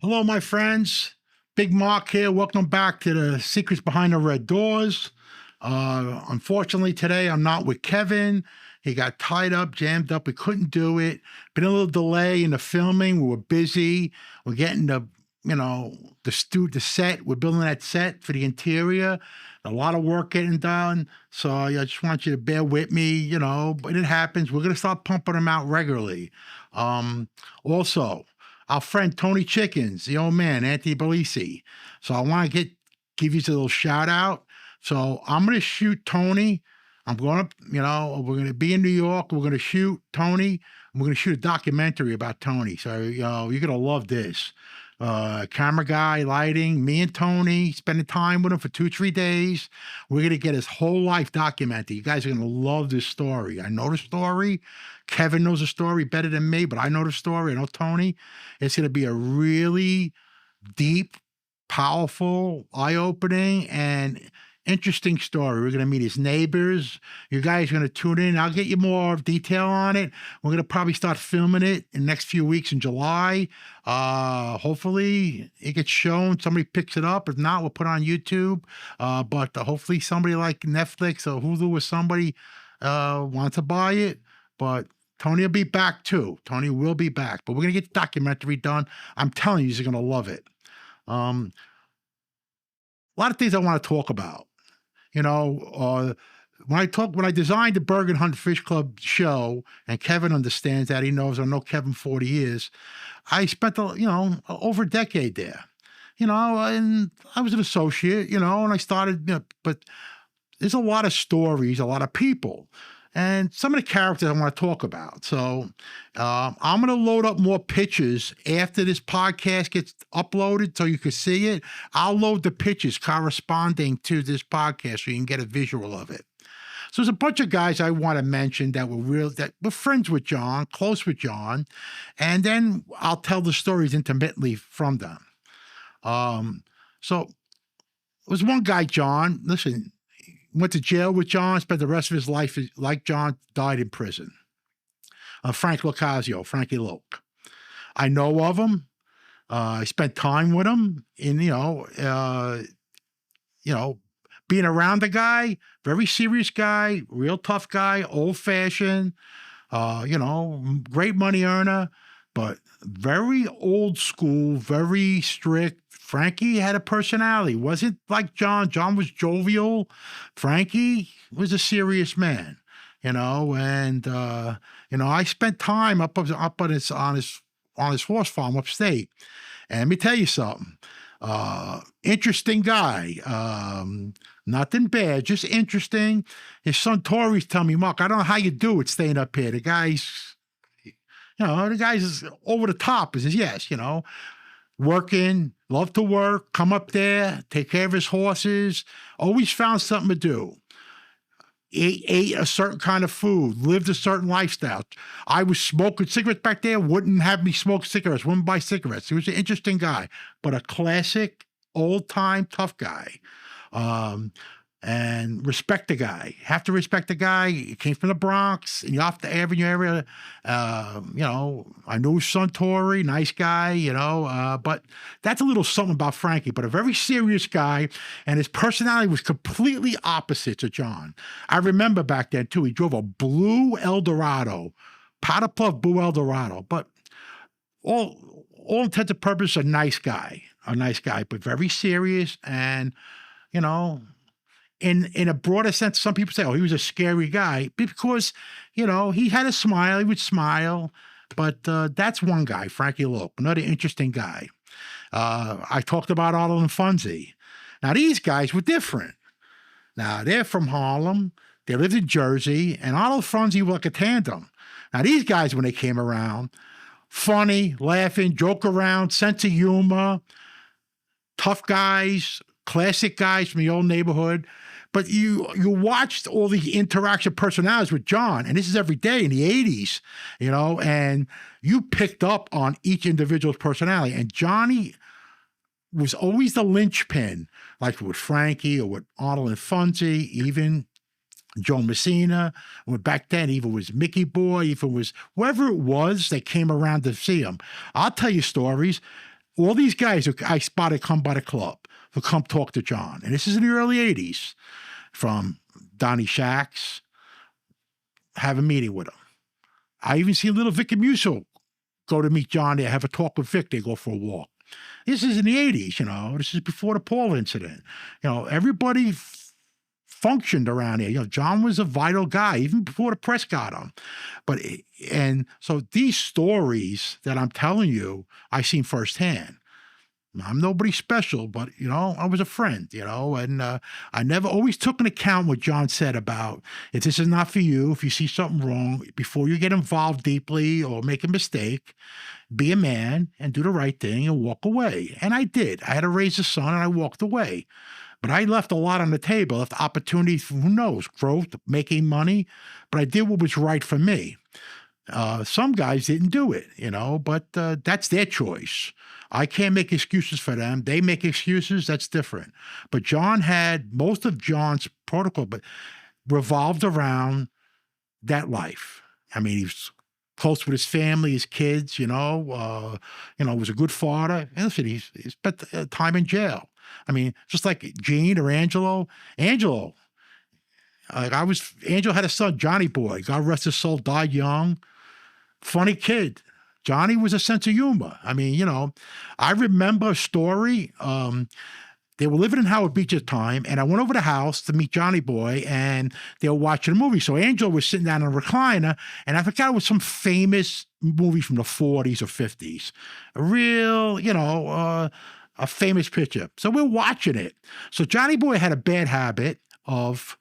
Hello, my friends. Big Mark here. Welcome back to the Secrets Behind the Red Doors. Unfortunately, today I'm not with Kevin. He got tied up, jammed up. We couldn't do it. Been a little delay in the filming. We were busy. We're getting the set. We're building that set for the interior. A lot of work getting done. So I just want you to bear with me, but it happens. We're going to start pumping them out regularly. Also, our friend Tony Chickens, the old man, Anthony Bellisi. So I want to give you a little shout out. So I'm going to shoot Tony. I'm going to, we're going to be in New York. We're going to shoot Tony. We're going to shoot a documentary about Tony. So, you're going to love this. Camera guy, lighting, me and Tony, spending time with him for 2-3 days. We're going to get his whole life documented. You guys are going to love this story. I know the story. Kevin knows the story better than me, but I know the story. I know Tony. It's going to be a really deep, powerful, eye-opening, and interesting story. We're going to meet his neighbors. You guys are going to tune in. I'll get you more detail on it. We're going to probably start filming it in the next few weeks in July. Hopefully it gets shown. Somebody picks it up. If not, we'll put it on YouTube. But hopefully somebody like Netflix or Hulu or somebody wants to buy it. But Tony will be back too. Tony will be back. But we're going to get the documentary done. I'm telling you, you're going to love it. A lot of things I want to talk about. When I designed the Bergen Hunt Fish Club show, and Kevin understands that, he knows I know Kevin 40 years. I spent over a decade there, and I was an associate, and I started, but there's a lot of stories, a lot of people, and some of the characters I want to talk about. So I'm going to load up more pictures after this podcast gets uploaded so you can see it. I'll load the pictures corresponding to this podcast so you can get a visual of it. So there's a bunch of guys I want to mention that were friends with John, close with John, and then I'll tell the stories intermittently from them. So there was one guy, John, listen, went to jail with John, spent the rest of his life like John, died in prison. Frankie Lazio. I know of him. I spent time with him in, being around the guy, very serious guy, real tough guy, old fashioned, great money earner, but very old school, very strict. Frankie had a personality. Wasn't like John. John was jovial. Frankie was a serious man, and I spent time up on his horse farm upstate. And let me tell you something. Interesting guy. Nothing bad, just interesting. His son Tori's telling me, Mark, I don't know how you do it staying up here. The guy's over the top. He says, yes, working, love to work, come up there, take care of his horses, always found something to do. Ate a certain kind of food, lived a certain lifestyle. I was smoking cigarettes back there, wouldn't have me smoke cigarettes, wouldn't buy cigarettes. He was an interesting guy, but a classic, old-time, tough guy. And respect the guy. Have to respect the guy. He came from the Bronx, in the Off Avenue area. I knew his son Tori, nice guy, but that's a little something about Frankie, but a very serious guy, and his personality was completely opposite to John. I remember back then, too, he drove a blue Eldorado, powder puff blue Eldorado, but all intents and purposes, a nice guy, but very serious and, in a broader sense, some people say, oh, he was a scary guy because, he had a smile. He would smile. But that's one guy, Frankie Lazio, another interesting guy. I talked about Arnold and Funzie. Now, these guys were different. Now, they're from Harlem. They lived in Jersey. And Arnold and Funzie were like a tandem. Now, these guys, when they came around, funny, laughing, joke around, sense of humor, tough guys, classic guys from the old neighborhood. But you watched all the interaction personalities with John, and this is every day in the 80s, and you picked up on each individual's personality. And Johnny was always the linchpin, like with Frankie or with Arnold and Funzie, even Joe Messina. When back then, even was Mickey Boy, even was whoever it was that came around to see him. I'll tell you stories. all these guys who I spotted come by the club who come talk to John. And this is in the early 80s, from Donnie Shacks, have a meeting with him. I even see little Vicky Musso go to meet John there, have a talk with Vic, they go for a walk. This is in the 80s, you know, this is before the Paul incident. You know, everybody functioned around here. You know, John was a vital guy, even before the press got him. And so these stories that I'm telling you, I seen firsthand. I'm nobody special, but, you know, I was a friend, you know, and I never always took into account what John said about if this is not for you, if you see something wrong, before you get involved deeply or make a mistake, be a man and do the right thing and walk away. And I did. I had to raise a son and I walked away. But I left a lot on the table, left opportunities for, who knows, growth, making money, but I did what was right for me. Some guys didn't do it, you know, but that's their choice. I can't make excuses for them. They make excuses. That's different. But John had most of John's protocol, but revolved around that life. I mean, he was close with his family, his kids, you know, was a good father. And listen, he spent time in jail. I mean, just like Gene or Angelo. Angelo had a son, Johnny Boy. God rest his soul, died young. Funny kid. Johnny was a sense of humor. I mean, you know, I remember a story. They were living in Howard Beach at the time, and I went over to the house to meet Johnny Boy, and they were watching a movie. So Angelo was sitting down in a recliner, and I forgot it was some famous movie from the 40s or 50s. A real, you know, a famous picture. So we're watching it. So Johnny Boy had a bad habit of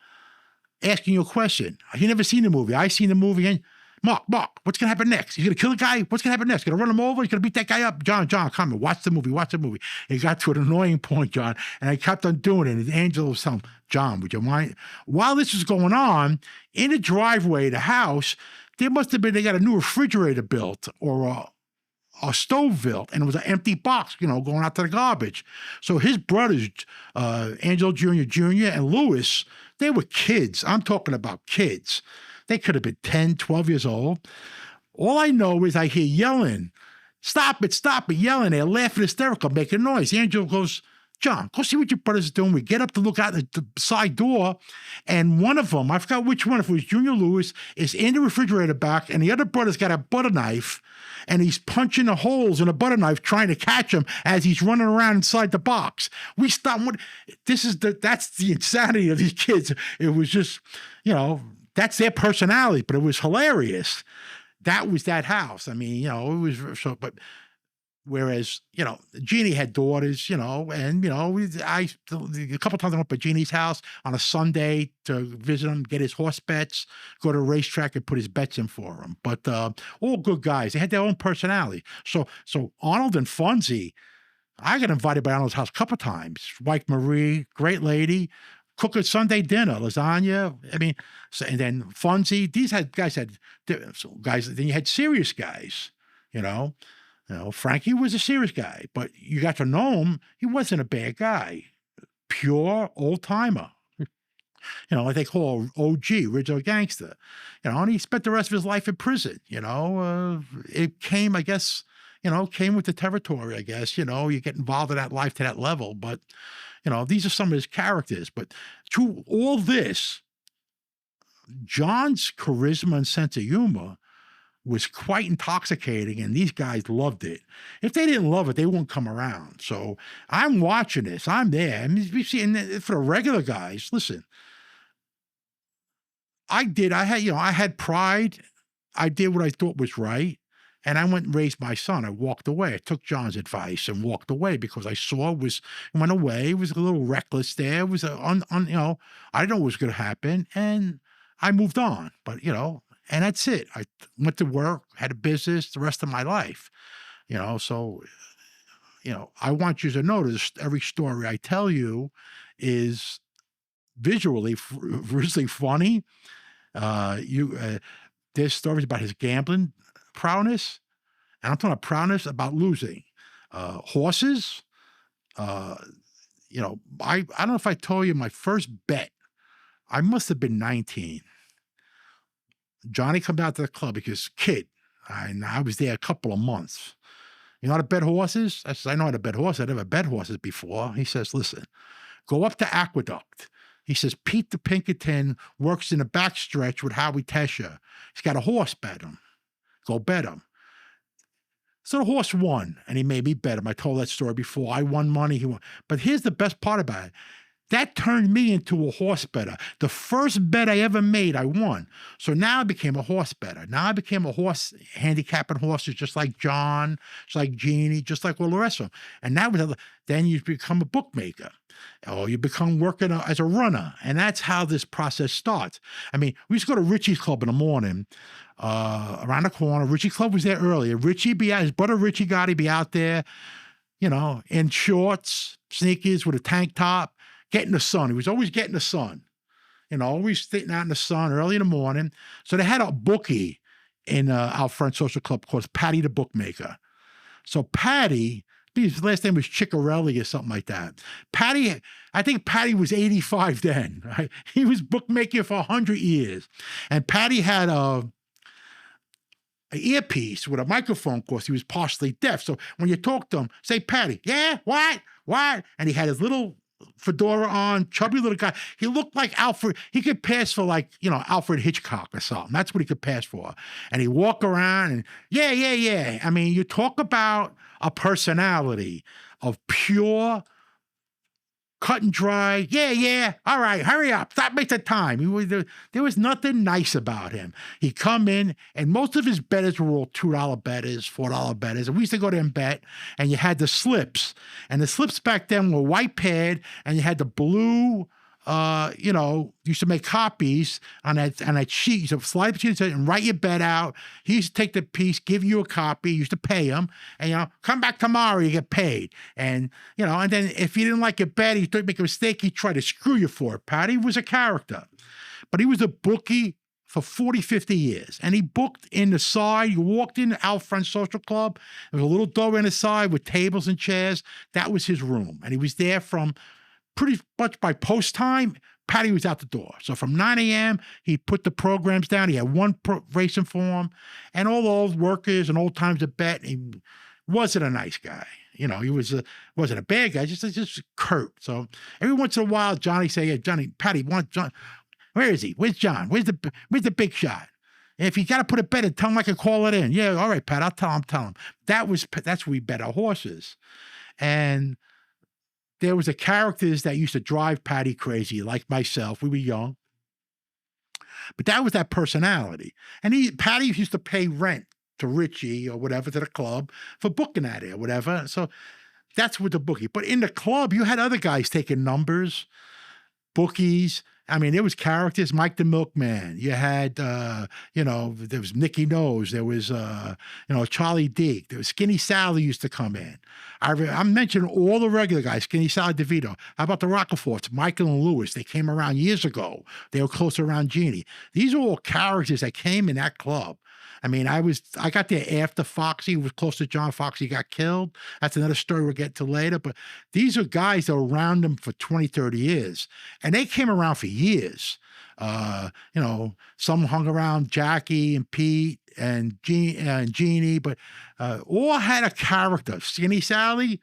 asking you a question. You never seen the movie. I seen the movie, and Mark, what's going to happen next? He's going to kill a guy? What's going to happen next? Going to run him over? He's going to beat that guy up? John, come on, watch the movie. It got to an annoying point, John, and I kept on doing it. And Angelo was telling John, would you mind? While this was going on, in the driveway of the house, they got a new refrigerator built or a stove built, and it was an empty box, you know, going out to the garbage. So his brothers, Angelo Jr. and Louis, they were kids. I'm talking about kids. They could have been 10, 12 years old. All I know is I hear yelling, stop it, yelling. They're laughing hysterical, making noise. Angelo goes, John, go see what your brother's doing. We get up to look out the side door, and one of them, I forgot which one, if it was Junior Lewis, is in the refrigerator back, and the other brother's got a butter knife, and he's punching the holes in a butter knife trying to catch him as he's running around inside the box. We stopped. That's the insanity of these kids. It was just, you know, that's their personality, but it was hilarious. That was that house. I mean, you know, it was so, but whereas, you know, Jeannie had daughters, you know, and, you know, a couple times I went to Jeannie's house on a Sunday to visit him, get his horse bets, go to a racetrack and put his bets in for him. But all good guys. They had their own personality. So Arnold and Fonzie, I got invited by Arnold's house a couple times. Wife Marie, great lady. Cook a Sunday dinner, lasagna. I mean, and then Fonzie. Then you had serious guys. You know, Frankie was a serious guy, but you got to know him. He wasn't a bad guy. Pure old timer. You know, like they call OG, original gangster. You know, and he spent the rest of his life in prison. You know, it came, I guess. You know, came with the territory. I guess. You know, you get involved in that life to that level, but. You know, these are some of his characters. But through all this, John's charisma and sense of humor was quite intoxicating, and these guys loved it. If they didn't love it, they wouldn't come around. So I'm watching this. I'm there. I mean, for the regular guys, listen, I had pride. I did what I thought was right. And I went and raised my son. I walked away. I took John's advice and walked away because I saw went away. It was a little reckless there. It was I didn't know what was going to happen. And I moved on. But, you know, and that's it. I went to work, had a business the rest of my life. You know, so, you know, I want you to notice every story I tell you is visually really funny. There's stories about his gambling prowess, and I'm talking about prowess about losing. Horses, you know, I don't know if I told you my first bet, I must have been 19. Johnny come out to the club because kid, I was there a couple of months. You know how to bet horses? I said, I know how to bet horses. I never bet horses before. He says, listen, go up to Aqueduct. He says, Pete the Pinkerton works in the backstretch with Howie Tesha. He's got a horse, bet him. Go bet him. So the horse won, and he made me bet him. I told that story before. I won money, he won. But here's the best part about it. That turned me into a horse bettor. The first bet I ever made, I won. So now I became a horse bettor. Now I became a horse, handicapping horses just like John, just like Jeannie, just like all the rest of them. And that was, then you become a bookmaker. Or you become working as a runner. And that's how this process starts. I mean, we used to go to Richie's Club in the morning, around the corner. Richie Club was there earlier. Richie be out, his brother Richie Gotti be out there, you know, in shorts, sneakers with a tank top, getting the sun. He was always getting the sun, you know, always sitting out in the sun early in the morning. So they had a bookie in our front social club called Patty the Bookmaker. So Patty, his last name was Ciccarelli or something like that. Patty, I think Patty was 85 then. Right? He was bookmaking for 100 years. And Patty had an earpiece with a microphone, of course. He was partially deaf. So when you talk to him, say, Patty, yeah, what? And he had his little fedora on, chubby little guy. He looked like Alfred. He could pass for like, you know, Alfred Hitchcock or something. That's what he could pass for. And he walk around and yeah. I mean, you talk about a personality of pure, cut and dry. Yeah. All right, hurry up. Stop wasting time. There was nothing nice about him. He'd come in, and most of his bettors were all $2 bettors, $4 bettors. And we used to go there and bet, and you had the slips. And the slips back then were white pad, and you had the blue, you know, you used to make copies on that sheet. You used to slide between it and write your bet out. He used to take the piece, give you a copy. You used to pay him, and, you know, come back tomorrow, you get paid. And, you know, and then if you didn't like your bet, he thought you make a mistake, he'd try to screw you for it. Patty was a character, but he was a bookie for 40, 50 years. And he booked in the side. You walked in our front social club. There was a little door in the side with tables and chairs. That was his room. And he was there from pretty much by post time. Patty was out the door. So from 9 a.m., he put the programs down. He had one racing for him, and all the old workers and old times to bet. He wasn't a nice guy. You know, he wasn't a bad guy, just curt. So every once in a while, Johnny say, "Yeah, Johnny, Patty, want John? Where is he? Where's John? Where's the big shot? And if you got to put a bet in, tell him I can call it in. Yeah, all right, Pat, I'll tell him. That's where we bet our horses, and there was the characters that used to drive Patty crazy, like myself. We were young. But that was that personality. And Patty used to pay rent to Richie or whatever, to the club, for booking at it or whatever. So that's with the bookie. But in the club, you had other guys taking numbers, bookies. I mean, there was characters, Mike the Milkman. You had, you know, there was Nicky Nose. There was, you know, Charlie Deke. There was Skinny Sally used to come in. I'm mentioning all the regular guys, Skinny Sally DeVito. How about the Rockeforts, Michael and Lewis? They came around years ago. They were close around Jeannie. These are all characters that came in that club. I mean, I got there after Foxy was close to John. Foxy got killed. That's another story we'll get to later. But these are guys that were around them for 20, 30 years. And they came around for years. You know, some hung around Jackie and Pete and Jeannie, but all had a character. Skinny Sally,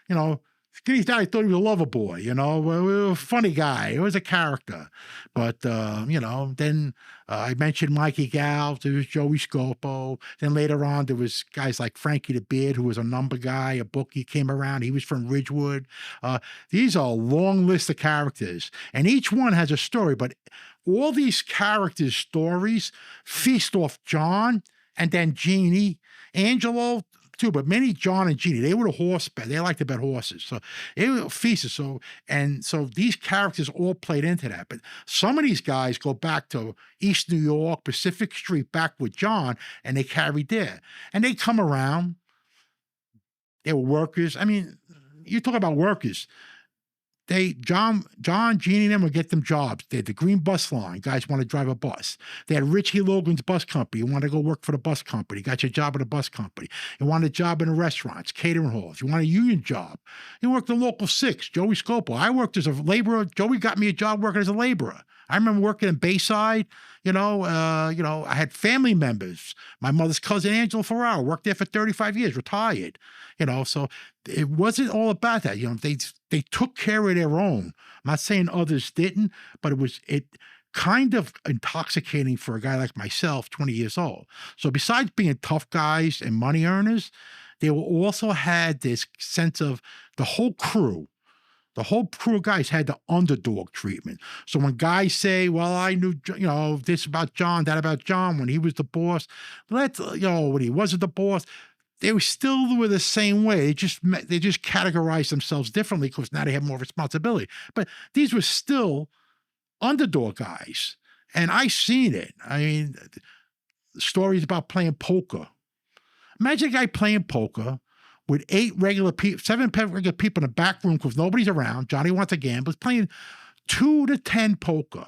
you know, Skinny Sally thought he was a lover boy, you know, a funny guy. He was a character. But, you know, then I mentioned Mikey Gals, there was Joey Scopo. Then later on, there was guys like Frankie the Beard, who was a number guy, a bookie came around. He was from Ridgewood. These are a long list of characters, and each one has a story. But all these characters' stories feast off John and then Jeannie, Angelo, too, but many John and Jeannie, they were the horse bet. They like to bet horses. So they were feasted. So these characters all played into that. But some of these guys go back to East New York, Pacific Street, back with John, and they carried there. And they come around. They were workers. I mean, you talk about workers. John, Jeannie, and them would get them jobs. They had the Green Bus Line. Guys want to drive a bus. They had Richie Logan's bus company. You want to go work for the bus company. Got your job at a bus company. You want a job in the restaurants, catering halls. You want a union job. You worked the local 6, Joey Scopo. I worked as a laborer. Joey got me a job working as a laborer. I remember working in Bayside, I had family members. My mother's cousin, Angelo Ferraro, worked there for 35 years, retired, so it wasn't all about that. They took care of their own. I'm not saying others didn't, but it kind of intoxicating for a guy like myself, 20 years old. So besides being tough guys and money earners, they also had this sense of the whole crew of guys had the underdog treatment. So when guys say, well, I knew, this about John, that about John, when he was the boss, when he wasn't the boss, they were still the same way. They just categorized themselves differently because now they have more responsibility. But these were still underdog guys. And I seen it. I mean, stories about playing poker. Imagine a guy playing poker with 7 regular people in the back room because nobody's around. Johnny wants to gamble. He's playing 2 to 10 poker.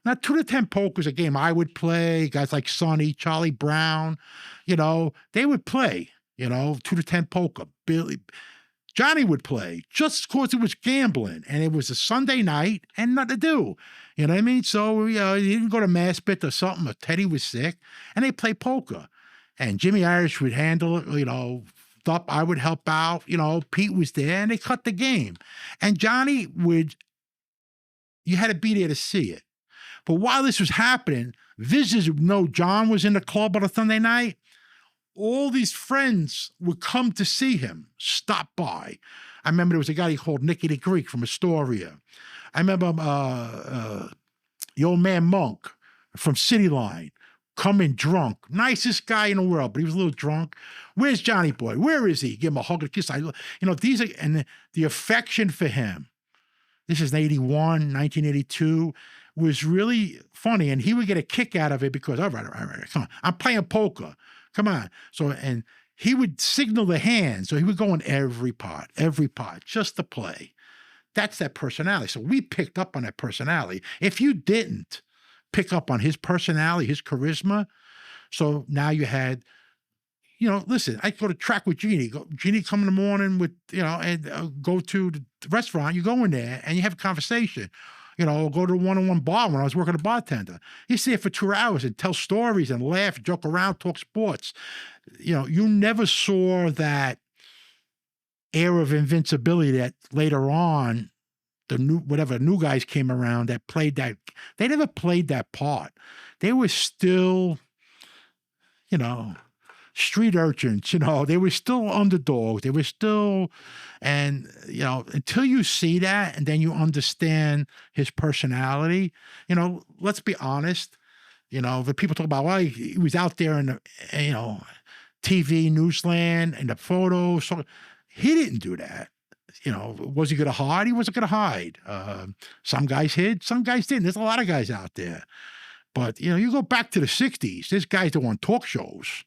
Now, 2 to 10 poker is a game I would play. Guys like Sonny, Charlie Brown, they would play, 2 to 10 poker. Johnny would play just because it was gambling and it was a Sunday night and nothing to do. You know what I mean? So, he didn't go to Maspeth or something, or Teddy was sick, and they play poker. And Jimmy Irish would handle it, I would help out, Pete was there, and they cut the game. And Johnny you had to be there to see it. But while this was happening, visitors would know John was in the club on a Sunday night. All these friends would come to see him, stop by. I remember there was a guy called Nicky the Greek from Astoria. I remember the old man Monk from City Line. Coming drunk, nicest guy in the world, but he was a little drunk. Where's Johnny Boy? Where is he? Give him a hug and a kiss. And the affection for him. This is 1982, was really funny, and he would get a kick out of it because, all right, come on, I'm playing poker, come on. So, and he would signal the hand, so he would go in every pot, just to play. That's that personality. So we picked up on that personality. If you didn't pick up on his personality, his charisma. So now you had, listen, I go to track with Jeannie. Jeannie come in the morning with, and go to the restaurant. You go in there and you have a conversation. Go to a one-on-one bar when I was working a bartender. You sit there for 2 hours and tell stories and laugh, joke around, talk sports. You never saw that air of invincibility that later on the new guys came around that played that. They never played that part. They were still, street urchins, they were still underdogs. They were still, and, until you see that and then you understand his personality, let's be honest, the people talk about, well, he was out there in the, TV, Newsland, and the photos. So he didn't do that. Was he going to hide? He wasn't going to hide. Some guys hid, some guys didn't. There's a lot of guys out there. But, you go back to the 60s, there's guys that were on talk shows.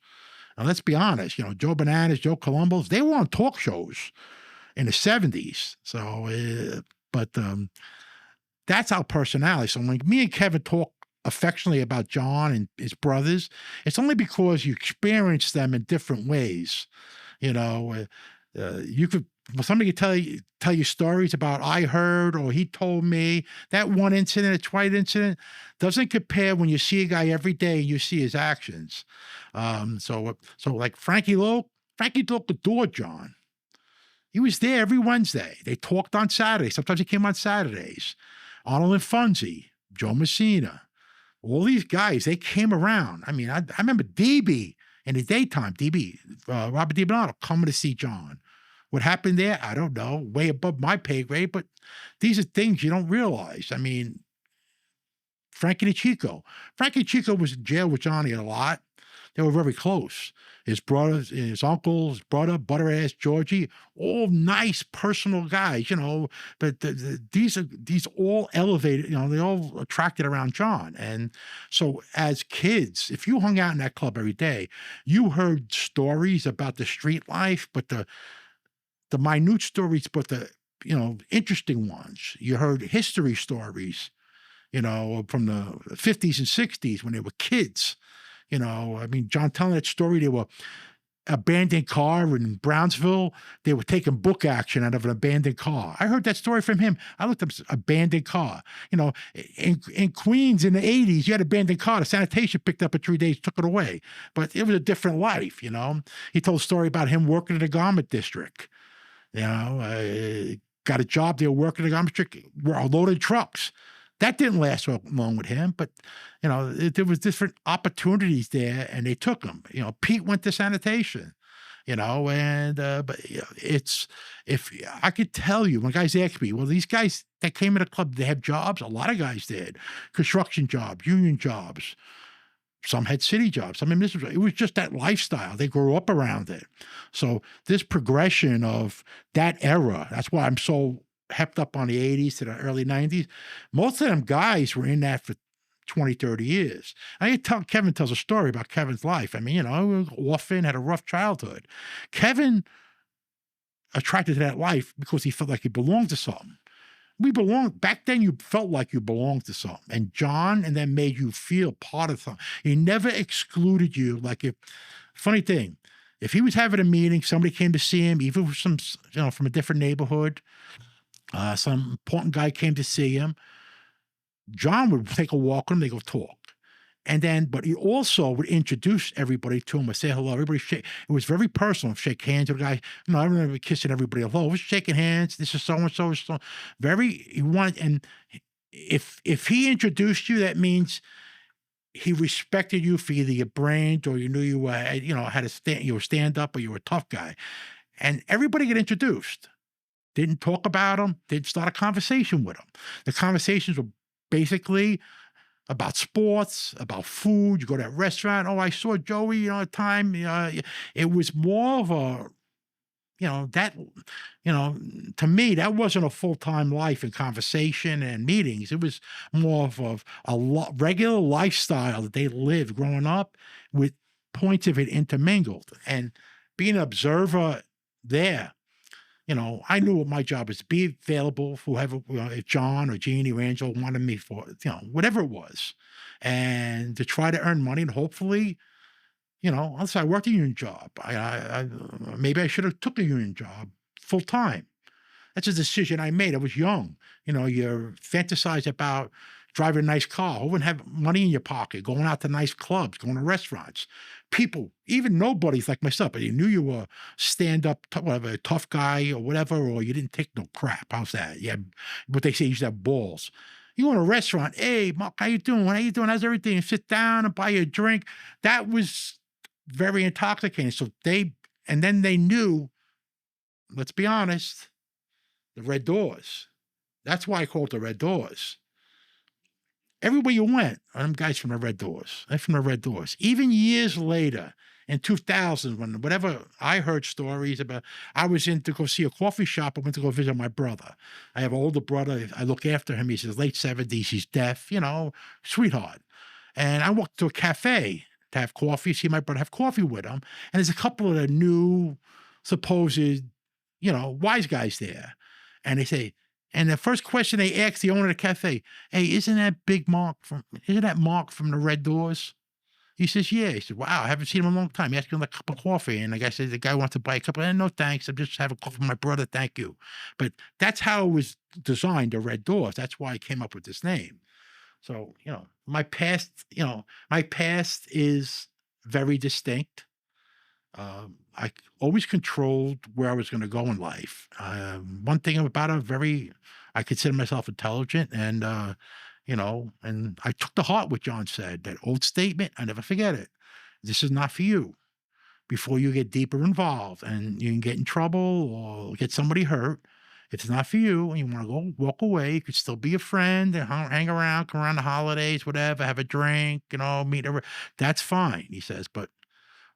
Now, let's be honest, Joe Bananas, Joe Columbus, they were on talk shows in the 70s. So, that's our personality. So when me and Kevin talk affectionately about John and his brothers, it's only because you experience them in different ways. Somebody could tell you stories about I heard or he told me. That one incident, a twice incident, doesn't compare when you see a guy every day and you see his actions. So like Frankie adored John. He was there every Wednesday. They talked on Saturdays. Sometimes he came on Saturdays. Arnold and Funzy, Joe Messina, all these guys, they came around. I mean, I remember DB in the daytime, Robert DiBernardo coming to see John. What happened there, I don't know, way above my pay grade, but these are things you don't realize. I mean, Frankie Chico was in jail with Johnny a lot. They were very close. His brothers, his uncle, his brother, Butterass, Georgie, all nice personal guys, but these all elevated, they all attracted around John. And so as kids, if you hung out in that club every day, you heard stories about the street life, but the minute stories, but the, interesting ones. You heard history stories, from the 50s and 60s when they were kids. John telling that story, abandoned car in Brownsville. They were taking book action out of an abandoned car. I heard that story from him. I looked up abandoned car. You know, in Queens in the 80s, you had abandoned car. The sanitation picked up in 3 days, took it away. But it was a different life, you know. He told a story about him working in the garment district. You know, got a job there working in the garment district, loaded trucks. That didn't last so long with him, but you know, there was different opportunities there, and they took them. You know, Pete went to sanitation. You know, and but you know, it's if I could tell you when guys ask me, well, these guys that came in the club, they have jobs. A lot of guys did, construction jobs, union jobs. Some had city jobs. I mean, it was just that lifestyle. They grew up around it. So this progression of that era, that's why I'm so hepped up on the 80s to the early 90s. Most of them guys were in that for 20, 30 years. Kevin tells a story about Kevin's life. I mean, you know, orphan, had a rough childhood. Kevin attracted to that life because he felt like he belonged to something. We belonged back then. You felt like you belonged to something, and John and then made you feel part of something. He never excluded you. Like funny thing, if he was having a meeting, somebody came to see him, even from from a different neighborhood, some important guy came to see him. John would take a walk with him. They go talk. And then, but he also would introduce everybody to him, would say hello. Everybody shake. It was very personal. Shake hands with the guy. I remember kissing everybody hello. It was shaking hands. This is so and so. He wanted, and if he introduced you, that means he respected you for either your brains or you knew you were, had a stand. You were stand up or you were a tough guy, and everybody get introduced. Didn't talk about him. Didn't start a conversation with him. The conversations were basically about sports, about food. You go to that restaurant. Oh, I saw Joey, at time. It was more of a, to me, that wasn't a full-time life in conversation and meetings. It was more of a regular lifestyle that they lived growing up with points of it intermingled. And being an observer there, I knew what my job was, to be available for whoever, if John or Jeannie or Angelo wanted me for, whatever it was, and to try to earn money and hopefully, unless I worked a union job, maybe I should have took a union job full time. That's a decision I made. I was young. You fantasize about driving a nice car, who wouldn't have money in your pocket, going out to nice clubs, going to restaurants. People, even nobodies like myself, but you knew you were stand-up, whatever, a tough guy or whatever, or you didn't take no crap. How's that? Yeah, what they say, you should have balls. You go to a restaurant, hey, Mark, how you doing? How you doing? How's everything? And sit down and buy you a drink. That was very intoxicating. So then they knew, let's be honest, the Red Doors. That's why I call it the Red Doors. Everywhere you went, them guys from the Red Doors. They're from the Red Doors. Even years later, in 2000, when whatever I heard stories about, I was in to go see a coffee shop. I went to go visit my brother. I have an older brother. I look after him. He's in his late 70s. He's deaf, sweetheart. And I walked to a cafe to have coffee, see my brother, have coffee with him. And there's a couple of the new supposed, wise guys there. And they say, and the first question they asked the owner of the cafe, hey, isn't that Mark from the Red Doors? He says, yeah. He said, wow, I haven't seen him in a long time. He asked me a cup of coffee. And the guy said, the guy wants to buy a cup. And no, thanks. I'm just having coffee with my brother. Thank you. But that's how it was designed, the Red Doors. That's why I came up with this name. So, my past is very distinct. I always controlled where I was going to go in life. One thing about I consider myself intelligent, and and I took to heart what John said. That old statement, I never forget it. This is not for you. Before you get deeper involved and you can get in trouble or get somebody hurt, if it's not for you and you want to go walk away, you could still be a friend and hang around, come around the holidays, whatever, have a drink, meet. That's fine, he says, but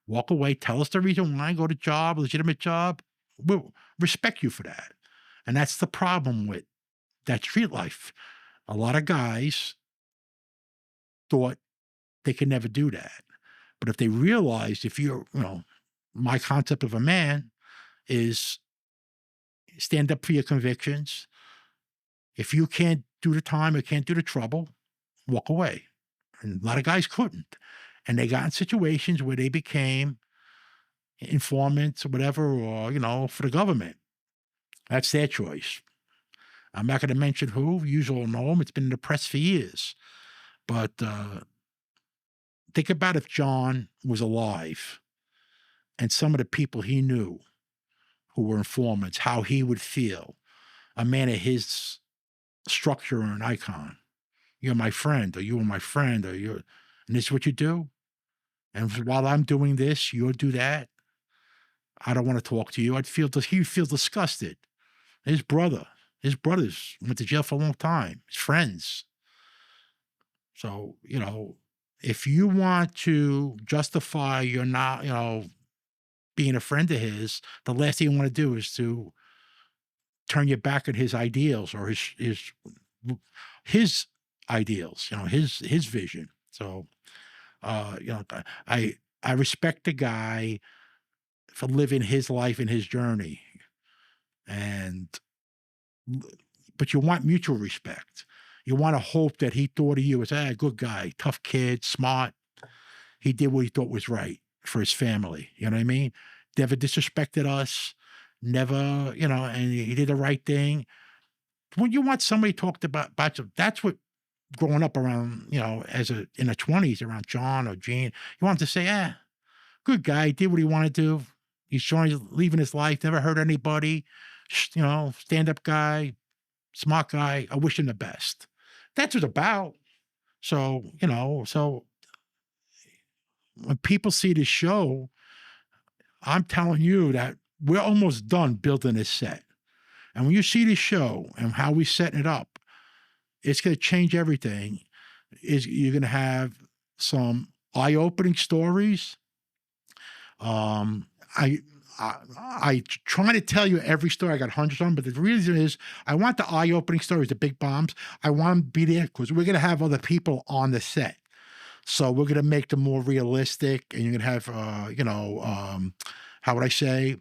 walk away. Tell us the reason why. Go to job, legitimate job. We'll respect you for that. And that's the problem with that street life. A lot of guys thought they could never do that. But if they realized, if you're, my concept of a man is stand up for your convictions. If you can't do the time or can't do the trouble, walk away. And a lot of guys couldn't. And they got in situations where they became, informants or whatever, or, for the government. That's their choice. I'm not going to mention who. You all know him. It's been in the press for years. But think about if John was alive and some of the people he knew who were informants, how he would feel. A man of his structure and icon. You're my friend, or you are my friend, or and this is what you do. And while I'm doing this, you'll do that. I don't want to talk to you. He'd feel disgusted. His brothers went to jail for a long time. His friends. So, if you want to justify you're not, being a friend of his, the last thing you want to do is to turn your back at his ideals or his ideals, his vision. So, I respect the guy for living his life and his journey. But you want mutual respect. You want to hope that he thought of you as a good guy, tough kid, smart. He did what he thought was right for his family. You know what I mean? Never disrespected us. Never, and he did the right thing. When you want somebody talked about you, that's what growing up around, in the 20s around John or Gene, you want to say, good guy, did what he wanted to do. He's leaving his life, never hurt anybody, stand-up guy, smart guy. I wish him the best. That's what it's about. So, when people see this show, I'm telling you that we're almost done building this set. And when you see this show and how we're setting it up, it's going to change everything. You're going to have some eye-opening stories. I try to tell you every story. I got hundreds of them, but the reason is I want the eye-opening stories, the big bombs. I want them to be there because we're going to have other people on the set. So we're going to make them more realistic, and you're going to have, how would I say,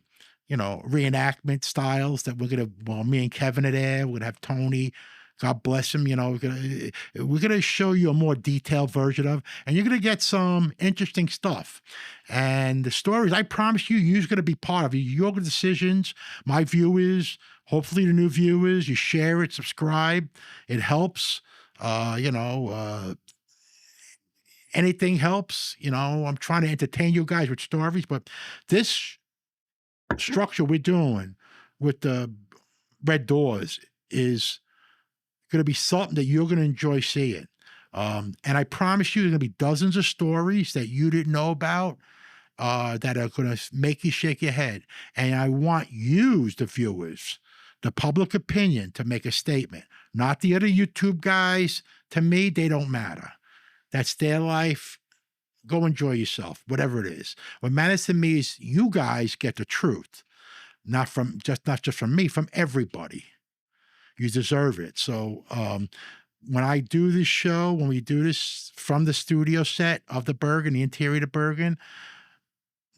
reenactment styles that me and Kevin are there. We're going to have Tony. God bless him. We're gonna show you a more detailed version of, and you're gonna get some interesting stuff. And the stories, I promise you're gonna be part of it. Your decisions, my viewers, hopefully the new viewers. You share it, subscribe. It helps. Anything helps. I'm trying to entertain you guys with stories, but this structure we're doing with the Red Doors is going to be something that you're going to enjoy seeing. And I promise you, there's going to be dozens of stories that you didn't know about that are going to make you shake your head. And I want you, the viewers, the public opinion, to make a statement. Not the other YouTube guys. To me, they don't matter. That's their life. Go enjoy yourself, whatever it is. What matters to me is you guys get the truth, not just from me, from everybody. You deserve it. So when I do this show, when we do this from the studio set of the Bergen, the interior of the Bergen,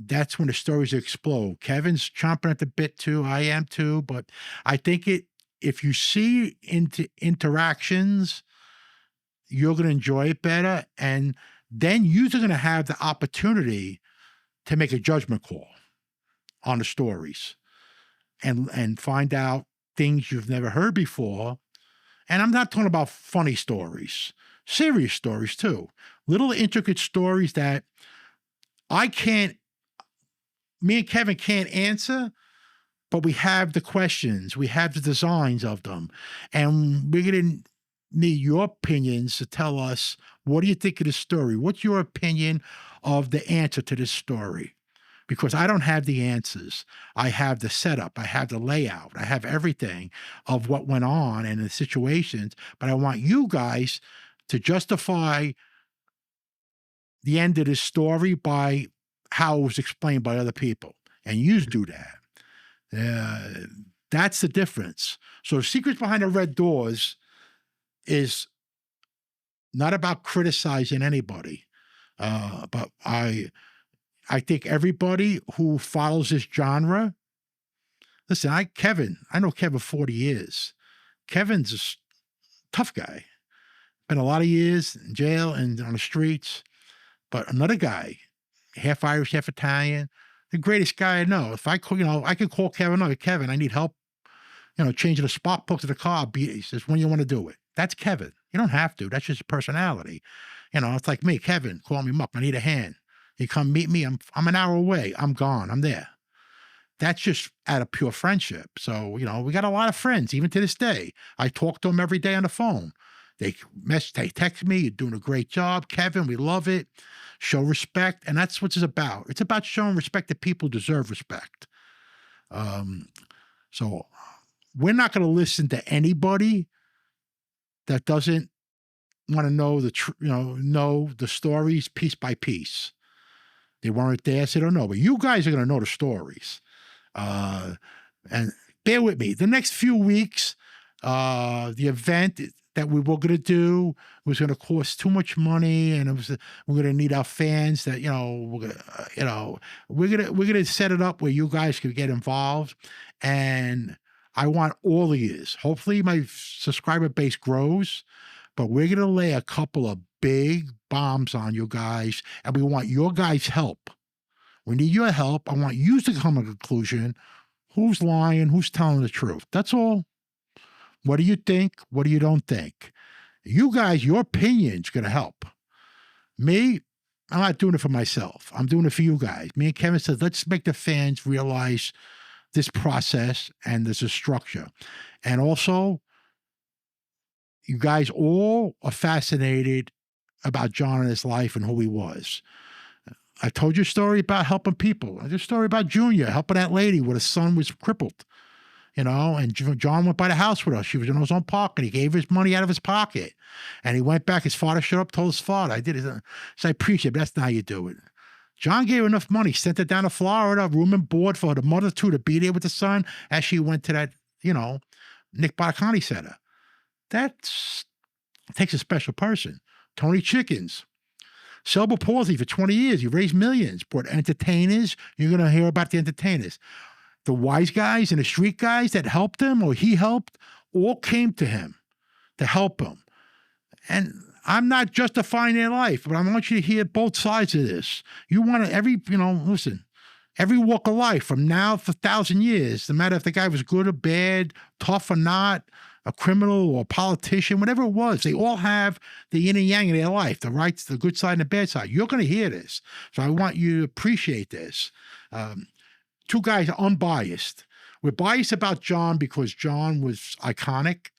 that's when the stories explode. Kevin's chomping at the bit too. I am too. But I think if you see into interactions, you're going to enjoy it better. And then you're going to have the opportunity to make a judgment call on the stories and find out things you've never heard before. And I'm not talking about funny stories, serious stories too. Little intricate stories that me and Kevin can't answer, but we have the questions, we have the designs of them. And we're going to need your opinions to tell us, what do you think of the story? What's your opinion of the answer to this story? Because I don't have the answers. I have the setup. I have the layout. I have everything of what went on and the situations. But I want you guys to justify the end of this story by how it was explained by other people. And you do that. That's the difference. So the Secrets Behind the Red Doors is not about criticizing anybody. But I think everybody who follows this genre, listen, I know Kevin 40 years. Kevin's a tough guy. Been a lot of years in jail and on the streets. But another guy, half Irish, half Italian, the greatest guy I know. If I call, I could call Kevin. Oh, Kevin, I need help. Changing the spark plug to the car. He says, when you want to do it. That's Kevin. You don't have to. That's just your personality. It's like me, Kevin, call me Muck. I need a hand. You come meet me. I'm an hour away. I'm gone. I'm there. That's just out of pure friendship. So, we got a lot of friends, even to this day. I talk to them every day on the phone. They text me, you're doing a great job, Kevin, we love it. Show respect. And that's what it's about. It's about showing respect that people deserve respect. So we're not going to listen to anybody that doesn't want to know know the stories piece by piece. They weren't there, so they don't know. But you guys are going to know the stories. And bear with me. The next few weeks, the event that we were going to do was going to cost too much money, and we're going to need our fans that we're going to set it up where you guys could get involved, and I want all of yous. Hopefully, my subscriber base grows, but we're going to lay a couple of big bombs on you guys, and we want your guys' help. We need your help. I want you to come to a conclusion. Who's lying? Who's telling the truth? That's all. What do you think? What do you don't think? You guys, your opinion's going to help. Me, I'm not doing it for myself. I'm doing it for you guys. Me and Kevin said, let's make the fans realize this process and there's a structure. And also, you guys all are fascinated about John and his life and who he was. I told you a story about helping people. I told you a story about Junior helping that lady with his son was crippled, and John went by the house with us. She was in his own pocket. He gave his money out of his pocket. And he went back. His father showed up, told his father, I did it. So I appreciate it, but that's not how you do it. John gave enough money, sent it down to Florida, room and board for the mother too, to be there with the son as she went to that, Nick Baracani Center. That takes a special person. Tony Chickens. Cerebral palsy for 20 years. He raised millions, brought entertainers. You're going to hear about the entertainers. The wise guys and the street guys that helped him or he helped all came to him to help him. And I'm not justifying their life, but I want you to hear both sides of this. You want to, every walk of life from now for 1,000 years, no matter if the guy was good or bad, tough or not, a criminal or a politician, whatever it was, they all have the yin and yang in their life, the right, the good side and the bad side. You're going to hear this. So I want you to appreciate this. Two guys are unbiased. We're biased about John because John was iconic.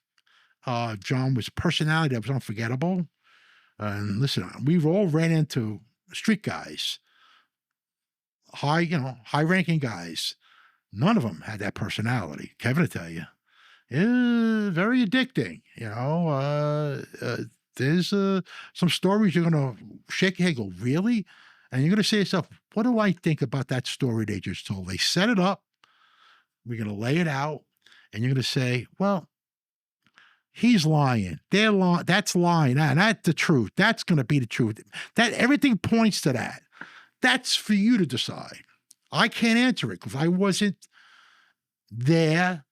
John was a personality that was unforgettable. And listen, we've all ran into street guys, high-ranking guys. None of them had that personality. Kevin will tell you. It's very addicting. There's some stories you're going to shake your head and go, really? And you're going to say to yourself, what do I think about that story they just told? They set it up. We're going to lay it out. And you're going to say, well, he's lying. They're lying. That's lying. And that's the truth. That's going to be the truth. That everything points to that. That's for you to decide. I can't answer it because I wasn't there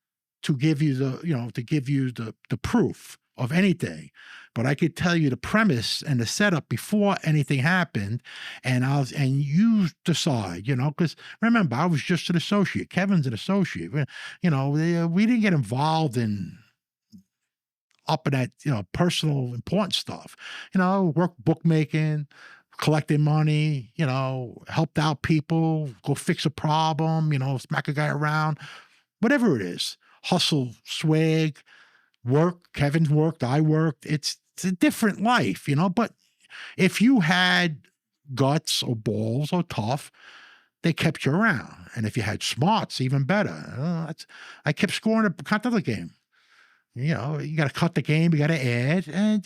to give you the proof of anything. But I could tell you the premise and the setup before anything happened, and you decide, because remember, I was just an associate. Kevin's an associate. We didn't get involved in up in that, personal important stuff. Work bookmaking, collecting money, helped out people, go fix a problem, smack a guy around, whatever it is. Hustle, swag, work. Kevin's worked, I worked. It's a different life, but if you had guts or balls or tough, they kept you around. And if you had smarts, even better. I kept scoring a continental game. You got to cut the game, you got to add, and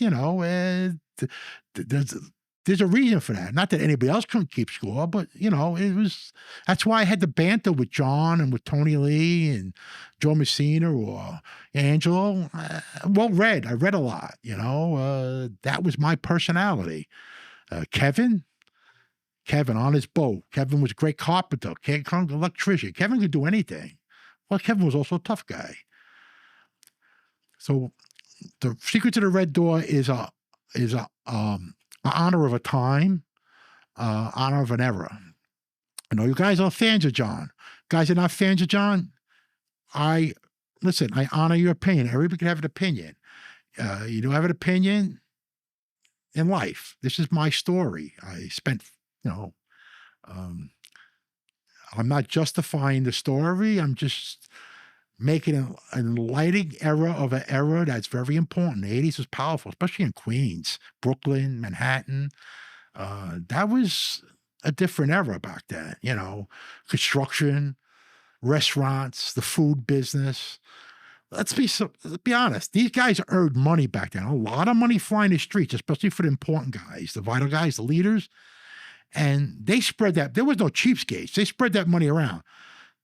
there's a reason for that. Not that anybody else couldn't keep score, but that's why I had the banter with John and with Tony Lee and Joe Messina or Angelo. I read a lot, that was my personality. Kevin on his boat. Kevin was a great carpenter, electrician. Kevin could do anything. Well, Kevin was also a tough guy. So the secret to the Red Door is a honor of a time, honor of an era. I know you guys are fans of John. Guys are not fans of John. Listen, I honor your opinion. Everybody can have an opinion. You do have an opinion in life. This is my story. I spent, you know, um, I'm not justifying the story. I'm just making an enlightening era of an era that's very important. The 80s was powerful, especially in Queens, Brooklyn, Manhattan. That was a different era back then, construction, restaurants, the food business. Let's be honest. These guys earned money back then. A lot of money flying the streets, especially for the important guys, the vital guys, the leaders. And they spread that. There was no cheapskates. They spread that money around.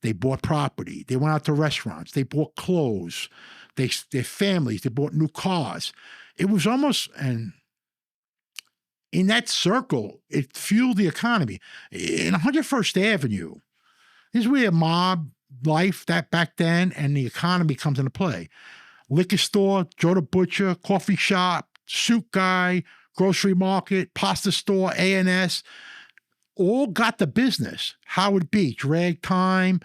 They bought property. They went out to restaurants. They bought clothes. Their families. They bought new cars. It was almost, and in that circle, it fueled the economy. In 101st Avenue, this is where mob life that back then and the economy comes into play. Liquor store, Joe the Butcher, coffee shop, suit guy, grocery market, pasta store, A&S, all got the business. Howard Beach, Ragtime,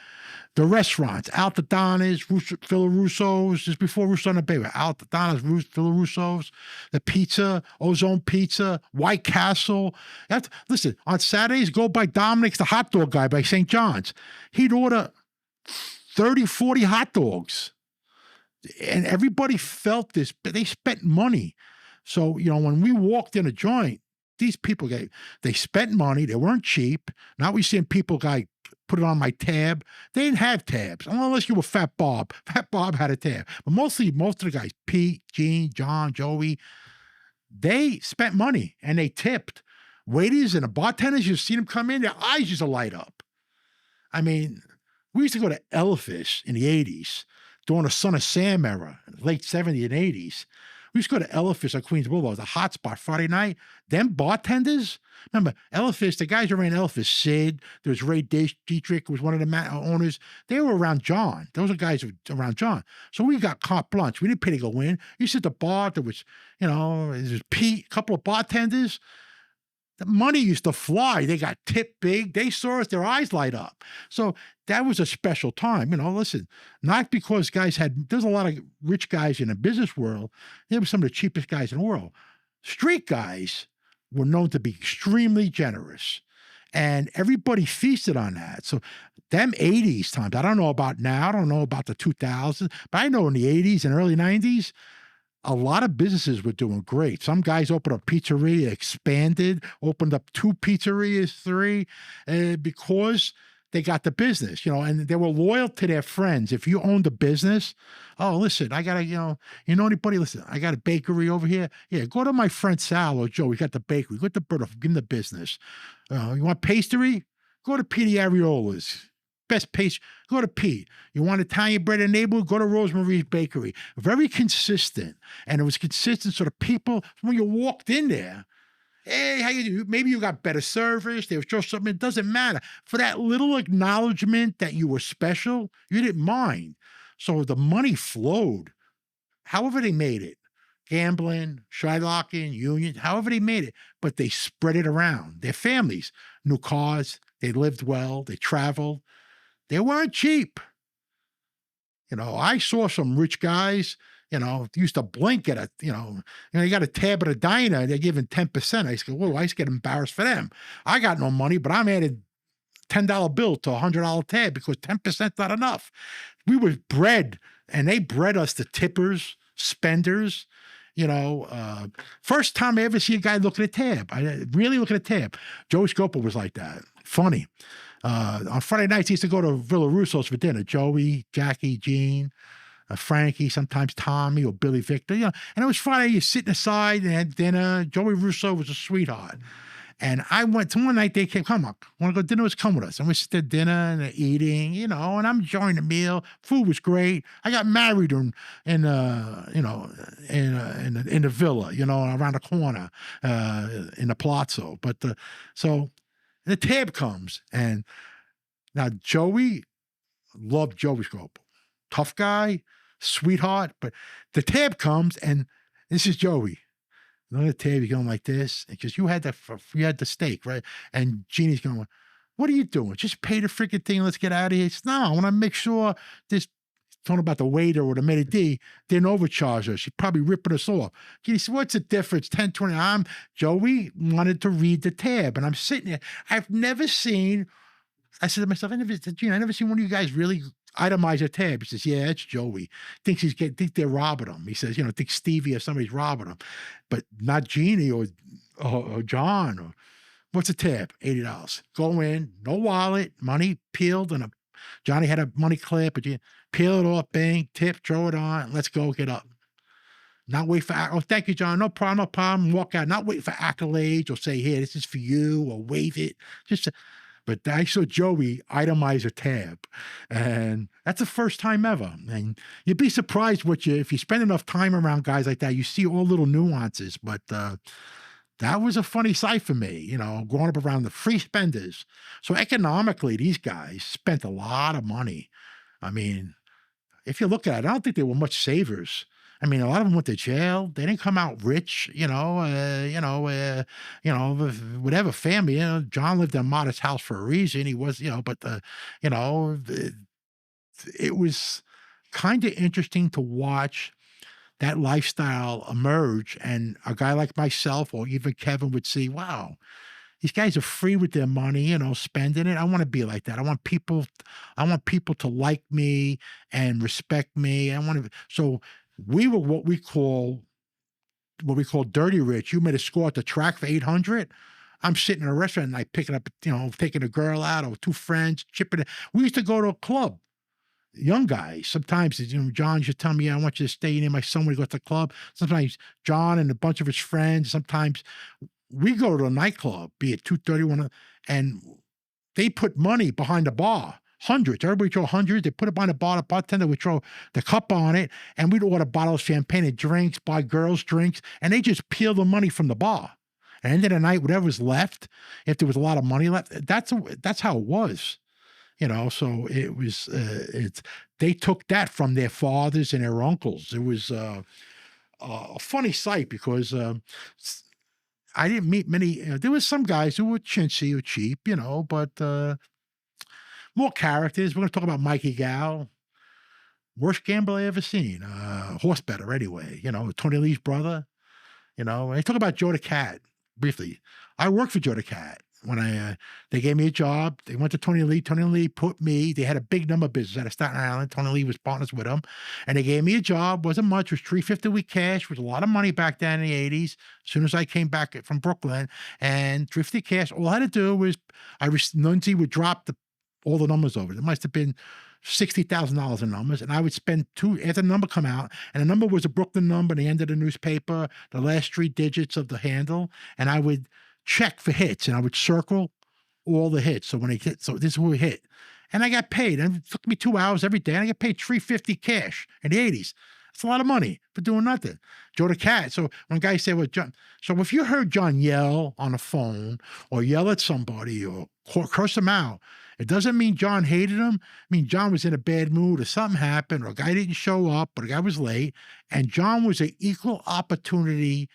the restaurants, Altadonna's, Phil Russo's, just before Russo on the Bay, Altadonna's, Phil Russo's, the pizza, Ozone Pizza, White Castle. Listen, on Saturdays, go by Dominic's, the hot dog guy by St. John's. He'd order 30, 40 hot dogs. And everybody felt this, but they spent money. So, when we walked in a joint, these people, they spent money. They weren't cheap. Now we're seeing people put it on my tab. They didn't have tabs, unless you were Fat Bob. Fat Bob had a tab. But most of the guys, Pete, Gene, John, Joey, they spent money and they tipped. Waiters and the bartenders, you see them come in, their eyes used to light up. I mean, we used to go to Elephas in the 80s during the Son of Sam era, late 70s and 80s. We used to go to Elephas on Queens Boulevard, the hot spot, Friday night. Them bartenders, remember, Elephas, the guys who ran Elephas, Sid, there was Ray Dietrich, who was one of the owners. They were around John. Those are guys who were around John. So we got carte blanche. We didn't pay to go in. You sit at the bar, there was, there was Pete, a couple of bartenders. The money used to fly. They got tipped big. They saw us, their eyes light up. So that was a special time. Listen, not because there's a lot of rich guys in the business world. They were some of the cheapest guys in the world. Street guys were known to be extremely generous. And everybody feasted on that. So them 80s times, I don't know about now. I don't know about the 2000s. But I know in the 80s and early 90s, a lot of businesses were doing great. Some guys opened a pizzeria, expanded, opened up 2 pizzerias, 3, because they got the business, and they were loyal to their friends. If you owned a business, listen, I got to, anybody, listen, I got a bakery over here. Yeah, go to my friend Sal or Joe. We got the bakery. Go to the bird, give them the business. You want pastry? Go to Petey Ariola's. Best pastry, go to Pete. You want Italian bread in the neighborhood? Go to Rosemarie's Bakery. Very consistent. And it was consistent so the people, when you walked in there, hey, how you do? Maybe you got better service. They were just something. It doesn't matter. For that little acknowledgement that you were special, you didn't mind. So the money flowed. However they made it. Gambling, Shylocking, Union, however they made it. But they spread it around. Their families, new cars, they lived well, they traveled. They weren't cheap. I saw some rich guys, used to blink at you got a tab at a diner, they're giving 10%. I used to go, whoa, I used to get embarrassed for them. I got no money, but I'm adding $10 bill to a $100 tab because 10% not enough. We were bred, and they bred us to tippers, spenders. First time I ever see a guy look at a tab. I really look at a tab. Joey Scopo was like that. Funny. On Friday nights, he used to go to Villa Russo's for dinner. Joey, Jackie, Gene, Frankie, sometimes Tommy or Billy Victor. And it was Friday, you're sitting aside and had dinner. Joey Russo was a sweetheart. And I went to one night, they came, come on, want to go to dinner? Come with us. And we sit at dinner and eating, and I'm enjoying the meal. Food was great. I got married in the villa, around the corner, in the palazzo. But so the tab comes, and now Joey loved Joey Scopo. Tough guy, sweetheart, but the tab comes, and this is Joey. On the tab, you're going like this, because you had the steak, right? And Jeannie's going, what are you doing? Just pay the freaking thing. Let's get out of here. He says, no, I want to make sure this, talking about the waiter or the maitre d' didn't overcharge us. She's probably ripping us off. He said, what's the difference? 10, 20. Joey wanted to read the tab, and I'm sitting there. I've never seen, I said to myself, I never seen one of you guys really itemize a tab. He says, yeah, it's Joey. Think they're robbing him. He says, think Stevie or somebody's robbing him, but not Jeannie or John or what's a tab? $80. Go in, no wallet, money peeled, and Johnny had a money clip, but you peel it off, bang, tip, throw it on, let's go, get up. Not wait for, oh, thank you, John, no problem, walk out. Not wait for accolades or say, here, this is for you, or wave it. But I saw Joey itemize a tab, and that's the first time ever. And you'd be surprised if you spend enough time around guys like that, you see all little nuances. But that was a funny sight for me, growing up around the free spenders. So economically, these guys spent a lot of money. I mean, if you look at it, I don't think they were much savers. I mean, a lot of them went to jail. They didn't come out rich, whatever family. John lived in a modest house for a reason. He was, but it was kind of interesting to watch that lifestyle emerge. And a guy like myself, or even Kevin, would see, wow, these guys are free with their money, spending it. I want to be like that. I want people to like me and respect me. So we were what we call dirty rich. You made a score at the track for 800. I'm sitting in a restaurant and I picking up, taking a girl out or two friends, chipping it. We used to go to a club. Young guys, sometimes, John should tell me, I want you to stay near my son when he goes to the club. Sometimes John and a bunch of his friends, sometimes we go to a nightclub, be it 231, and they put money behind the bar, hundreds. Everybody throw hundreds. They put it behind the bar. The bartender would throw the cup on it, and we'd order bottles of champagne and drinks, buy girls drinks, and they just peel the money from the bar. And end of the night, whatever was left, if there was a lot of money left, that's how it was. So it was, they took that from their fathers and their uncles. It was a funny sight because I didn't meet many, there was some guys who were chintzy or cheap, but more characters. We're going to talk about Mikey Gal, worst gambler I ever seen, horse better anyway, Tony Lee's brother, and I talk about Joe the Cat briefly. I worked for Joe the Cat. When they gave me a job, they went to Tony Lee. Tony Lee put me, they had a big number business out of Staten Island. Tony Lee was partners with them. And they gave me a job, wasn't much, was $350 a week cash, was a lot of money back then in the 80s. As soon as I came back from Brooklyn, and $350 cash, all I had to do was, Nunzi would drop all the numbers over. There must have been $60,000 in numbers, and I would spend after the number come out, and the number was a Brooklyn number, the end of the newspaper, the last 3 digits of the handle, and I would check for hits, and I would circle all the hits. So when they hit, so this is where we hit. And I got paid. And it took me 2 hours every day, and I got paid $350 cash in the 80s. That's a lot of money for doing nothing. Joe the Cat. So when guys say, well, John, so if you heard John yell on the phone or yell at somebody or curse him out, it doesn't mean John hated him. I mean, John was in a bad mood or something happened or a guy didn't show up or the guy was late. And John was an equal opportunity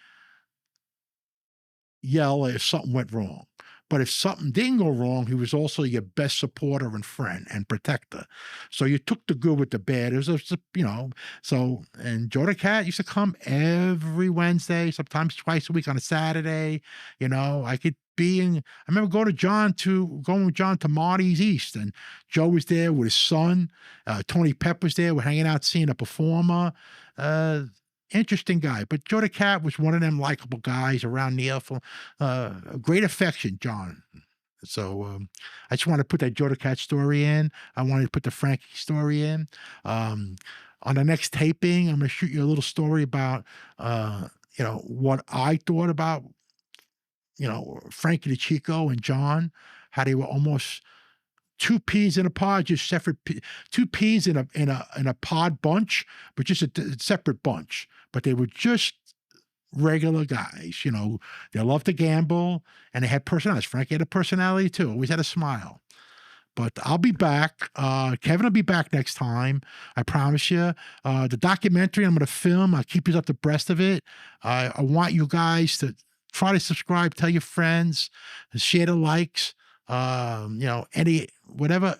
yell if something went wrong. But if something didn't go wrong, he was also your best supporter and friend and protector. So you took the good with the bad. It was, so, and Joe the Cat used to come every Wednesday, sometimes twice a week on a Saturday. I could I remember going with John to Marty's East, and Joe was there with his son. Tony Pep was there. We're hanging out, seeing a performer. Interesting guy, but Joe the Cat was one of them likable guys around the great affection, John. So I just want to put that Joe the Cat story in. I wanted to put the Frankie story in. On the next taping, I'm going to shoot you a little story about, what I thought about, Frankie the Chico and John, how they were almost 2 peas in a pod, just separate 2 peas in a pod bunch, but just a separate bunch. But they were just regular guys, They loved to gamble and they had personalities. Frankie had a personality too, always had a smile. But I'll be back. Kevin will be back next time. I promise you. The documentary I'm going to film, I'll keep you up abreast of it. I want you guys to try to subscribe, tell your friends, share the likes. Any whatever,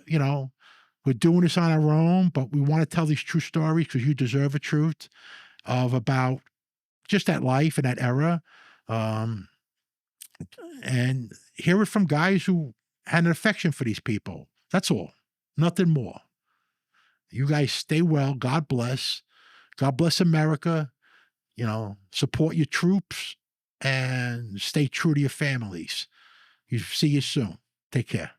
we're doing this on our own, but we want to tell these true stories because you deserve a truth of about just that life and that era. Um, and hear it from guys who had an affection for these people. That's all. Nothing more. You guys stay well. God bless. God bless America. Support your troops and stay true to your families. See you soon. Take care.